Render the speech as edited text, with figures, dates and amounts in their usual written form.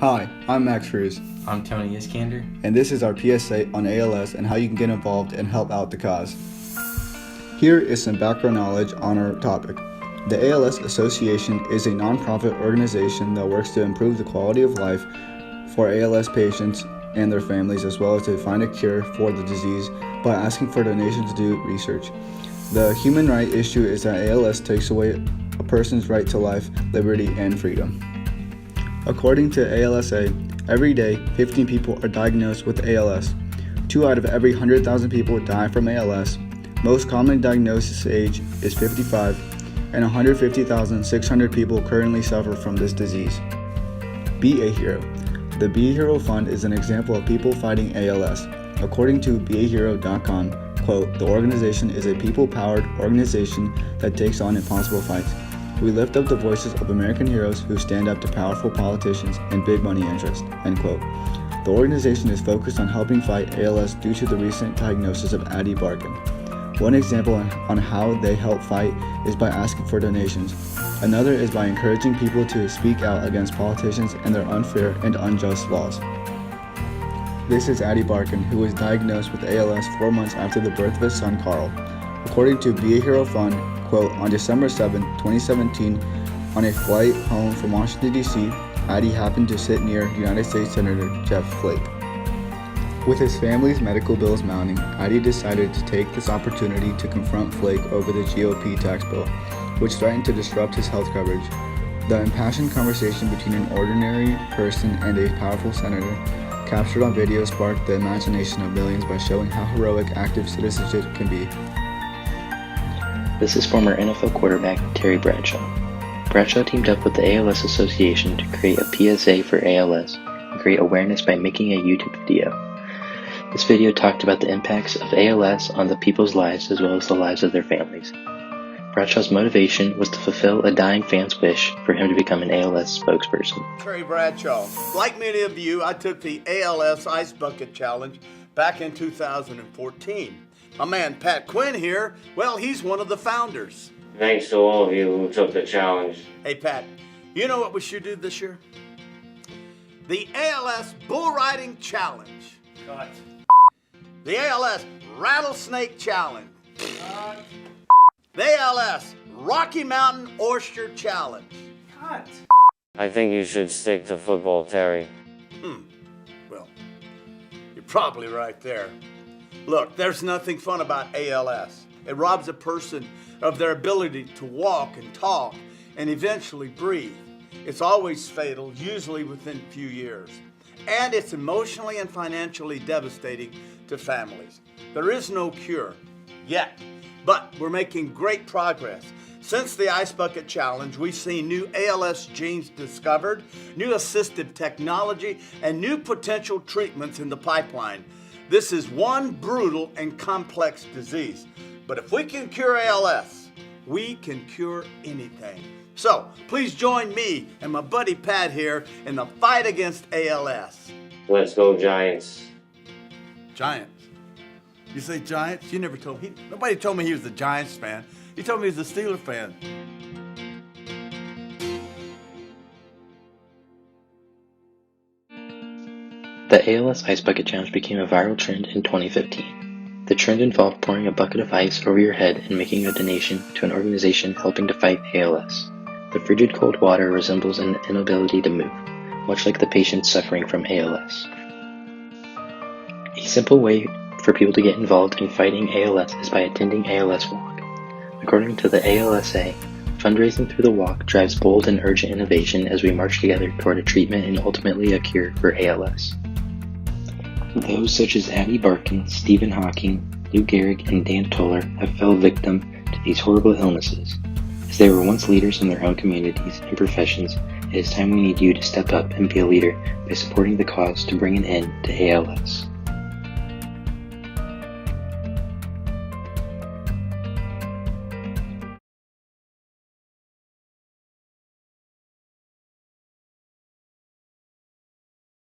Hi, I'm Max Cruz, I'm Tony Iskander. and this is our PSA on ALS and how you can get involved and help out the cause. Here is some background knowledge on our topic. The ALS Association is a nonprofit organization that works to improve the quality of life for ALS patients and their families, as well as to find a cure for the disease by asking for donations to do research. The human right issue is that ALS takes away a person's right to life, liberty, and freedom. According to ALSA, every day 15 people are diagnosed with ALS. 2 out of every 100,000 people die from ALS. Most common diagnosis age is 55, and 150,600 people currently suffer from this disease. Be a Hero. The Be a Hero Fund is an example of people fighting ALS. According to beahero.com, quote, "The organization is a people-powered organization that takes on impossible fights. We lift up the voices of American heroes who stand up to powerful politicians and big money interests," end quote. The organization is focused on helping fight ALS due to the recent diagnosis of Addie Barkan. One example on how they help fight is by asking for donations. Another is by encouraging people to speak out against politicians and their unfair and unjust laws. This is Addie Barkan, who was diagnosed with ALS 4 months after the birth of his son Carl. According to Be a Hero Fund, quote, "On December 7, 2017, on a flight home from Washington, D.C., Addie happened to sit near United States Senator Jeff Flake. With his family's medical bills mounting, Addie decided to take this opportunity to confront Flake over the GOP tax bill, which threatened to disrupt his health coverage. The impassioned conversation between an ordinary person and a powerful senator, captured on video, sparked the imagination of millions by showing how heroic active citizenship can be." This is former NFL quarterback Terry Bradshaw. Bradshaw teamed up with the ALS Association to create a PSA for ALS and create awareness by making a YouTube video. This video talked about the impacts of ALS on the people's lives as well as the lives of their families. Bradshaw's motivation was to fulfill a dying fan's wish for him to become an ALS spokesperson. Terry Bradshaw. Like many of you, I took the ALS Ice Bucket Challenge back in 2014. My man Pat Quinn here, well, he's one of the founders. Thanks to all of you who took the challenge. Hey Pat, you know what we should do this year? The ALS Bull Riding Challenge. Cut. The ALS Rattlesnake Challenge. Cut. The ALS Rocky Mountain Oyster Challenge. Cut. I think you should stick to football, Terry. Well, you're probably right there. Look, there's nothing fun about ALS. It robs a person of their ability to walk and talk and eventually breathe. It's always fatal, usually within a few years. And it's emotionally and financially devastating to families. There is no cure yet, but we're making great progress. Since the Ice Bucket Challenge, we've seen new ALS genes discovered, new assistive technology, and new potential treatments in the pipeline. This is one brutal and complex disease. But if we can cure ALS, we can cure anything. So please join me and my buddy Pat here in the fight against ALS. Let's go, Giants. Giants? You say Giants? You never told me. Nobody told me he was a Giants fan. He told me he was a Steelers fan. The ALS Ice Bucket Challenge became a viral trend in 2015. The trend involved pouring a bucket of ice over your head and making a donation to an organization helping to fight ALS. The frigid cold water resembles an inability to move, much like the patient suffering from ALS. A simple way for people to get involved in fighting ALS is by attending ALS Walk. According to the ALSA, fundraising through the walk drives bold and urgent innovation as we march together toward a treatment and ultimately a cure for ALS. Those such as Addie Barkan, Stephen Hawking, Lou Gehrig, and Dan Toller have fell victim to these horrible illnesses. As they were once leaders in their own communities and professions, it is time we need you to step up and be a leader by supporting the cause to bring an end to ALS.